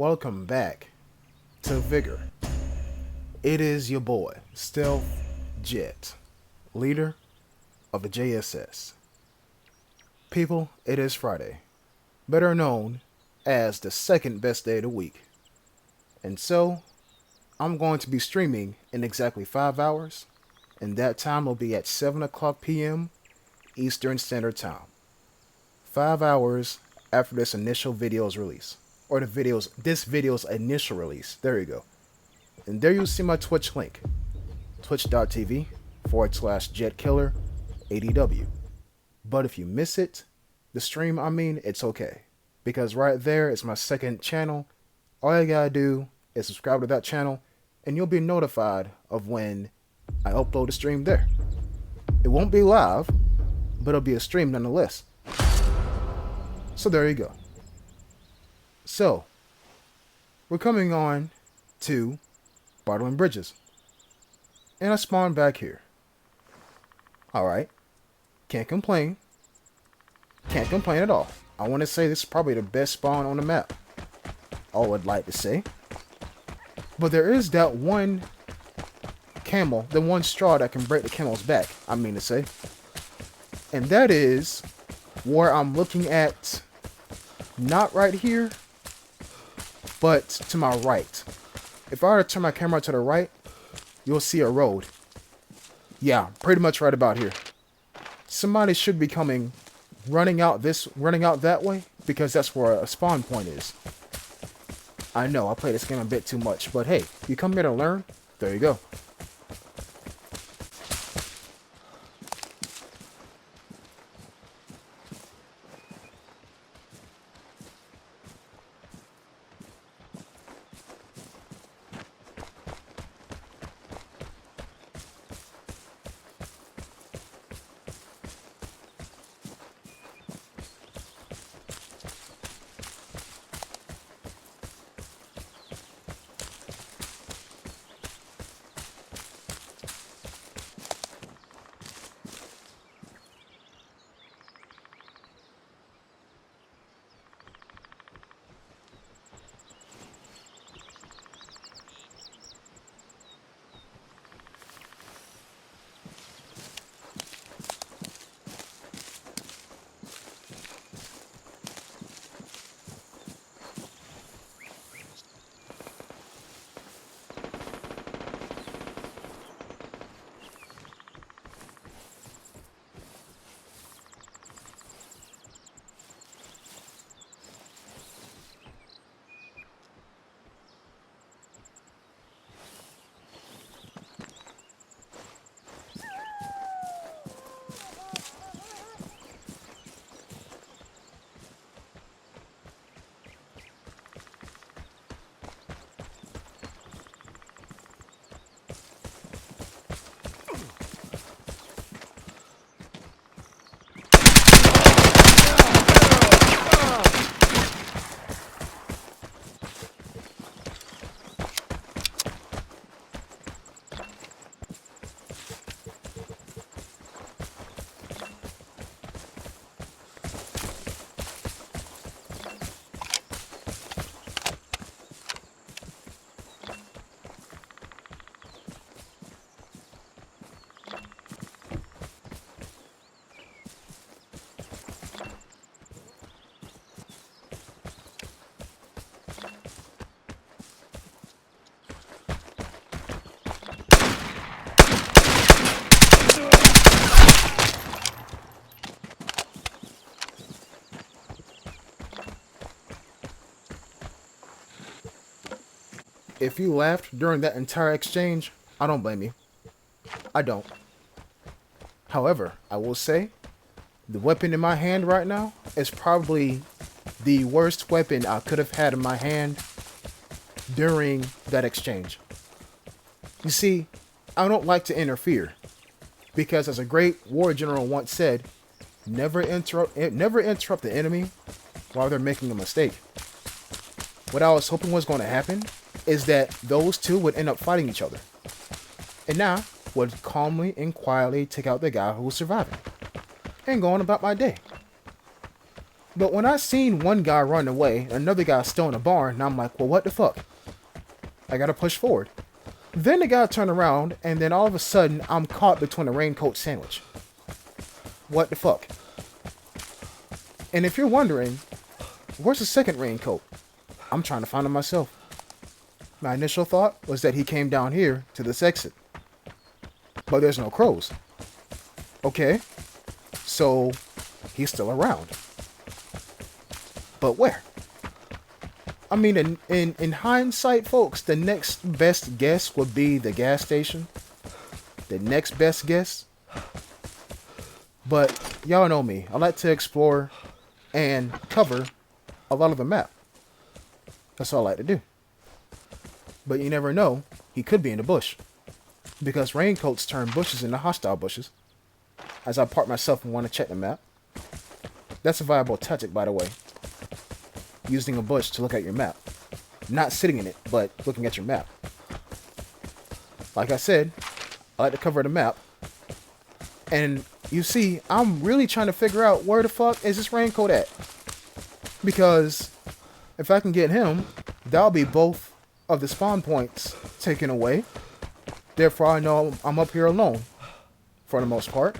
Welcome back to Vigor. It is your boy, Stealth Jet, leader of the JSS. People, it is Friday, better known as the second best day of the week. And so, I'm going to be streaming in exactly 5 hours, and that time will be at 7 o'clock p.m. Eastern Standard Time. 5 hours after this initial video's release. Or this video's initial release. There you go. And there you'll see my Twitch link. Twitch.tv/JetKiller80W. But if you miss it, the stream, it's okay. Because right there is my second channel. All you gotta do is subscribe to that channel, and you'll be notified of when I upload a stream there. It won't be live, but it'll be a stream nonetheless. So there you go. So, we're coming on to Bartling Bridges. And I spawned back here. Alright. Can't complain. Can't complain at all. I want to say this is probably the best spawn on the map. I would like to say. But there is that one camel, the one straw that can break the camel's back, to say. And that is where I'm looking at, not right here, but to my right. If I were to turn my camera to the right, you'll see a road. Yeah, pretty much right about here. Somebody should be coming, running out that way, because that's where a spawn point is. I know, I play this game a bit too much, but hey, you come here to learn, there you go. If you laughed during that entire exchange, I don't blame you. I don't. However, I will say, the weapon in my hand right now is probably the worst weapon I could have had in my hand during that exchange. You see, I don't like to interfere, because as a great war general once said, never interrupt the enemy while they're making a mistake. What I was hoping was going to happen is that those two would end up fighting each other. And now, would calmly and quietly take out the guy who was surviving. And go on about my day. But when I seen one guy run away, another guy still in the barn, and I'm like, well, what the fuck? I gotta push forward. Then the guy turned around, and then all of a sudden, I'm caught between a raincoat sandwich. What the fuck? And if you're wondering, where's the second raincoat? I'm trying to find it myself. My initial thought was that he came down here to this exit. But there's no crows. Okay, so he's still around. But where? I mean, in hindsight, folks, the next best guess would be the gas station. The next best guess. But y'all know me. I like to explore and cover a lot of the map. That's all I like to do. But you never know. He could be in the bush. Because raincoats turn bushes into hostile bushes. As I park myself and want to check the map. That's a viable tactic, by the way. Using a bush to look at your map. Not sitting in it, but looking at your map. Like I said, I like to cover the map. And you see, I'm really trying to figure out where the fuck is this raincoat at. Because if I can get him, that'll be both of the spawn points taken away. Therefore, I know I'm up here alone. For the most part.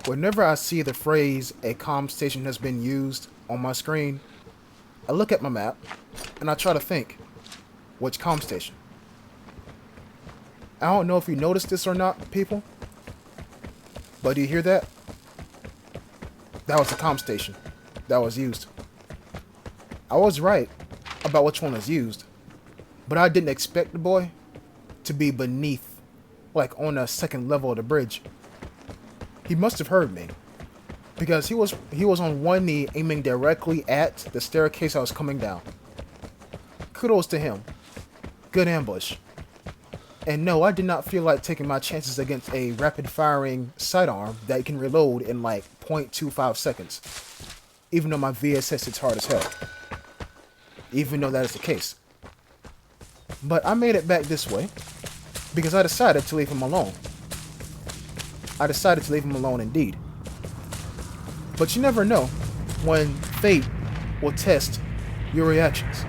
Whenever I see the phrase, a comm station has been used on my screen, I look at my map, and I try to think, which comm station? I don't know if you noticed this or not, people, but do you hear that? That was the comm station that was used. I was right about which one was used, but I didn't expect the boy to be beneath, like on the second level of the bridge. He must have heard me, because he was on one knee aiming directly at the staircase I was coming down. Kudos to him. Good ambush. And no, I did not feel like taking my chances against a rapid-firing sidearm that can reload in like 0.25 seconds. Even though my VSS is hard as hell. Even though that is the case. But I made it back this way, because I decided to leave him alone. I decided to leave him alone indeed. But you never know when fate will test your reactions.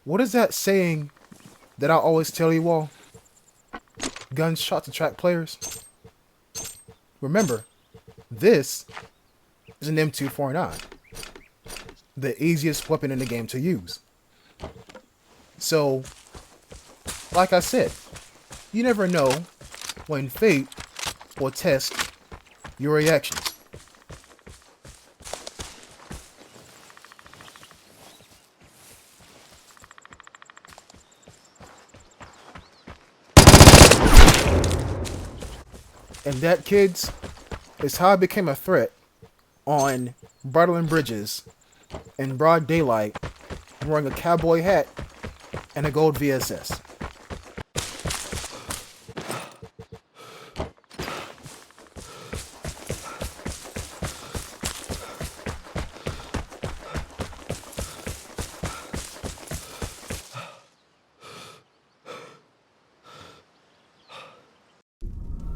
What is that saying that I always tell you all? Gunshots attract players. Remember, this is an M249, the easiest weapon in the game to use. So, like I said, you never know when fate will test your reactions. And that, kids, is how I became a threat on Brattlin Bridges in broad daylight, wearing a cowboy hat and a gold VSS.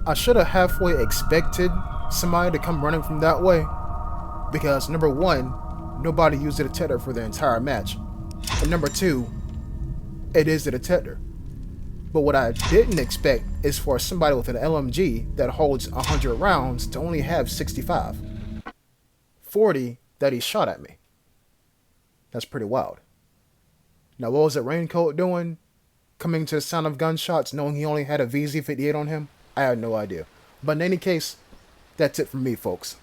I should have halfway expected somebody to come running from that way, because number one, nobody used the detector for the entire match, and number two, it is the detector. But what I didn't expect is for somebody with an LMG that holds 100 rounds to only have 65. 40 that he shot at me. That's pretty wild. Now what was that Raincoat doing? Coming to the sound of gunshots knowing he only had a VZ-58 on him? I had no idea. But in any case, that's it from me, folks.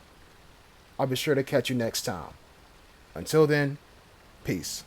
I'll be sure to catch you next time. Until then, peace.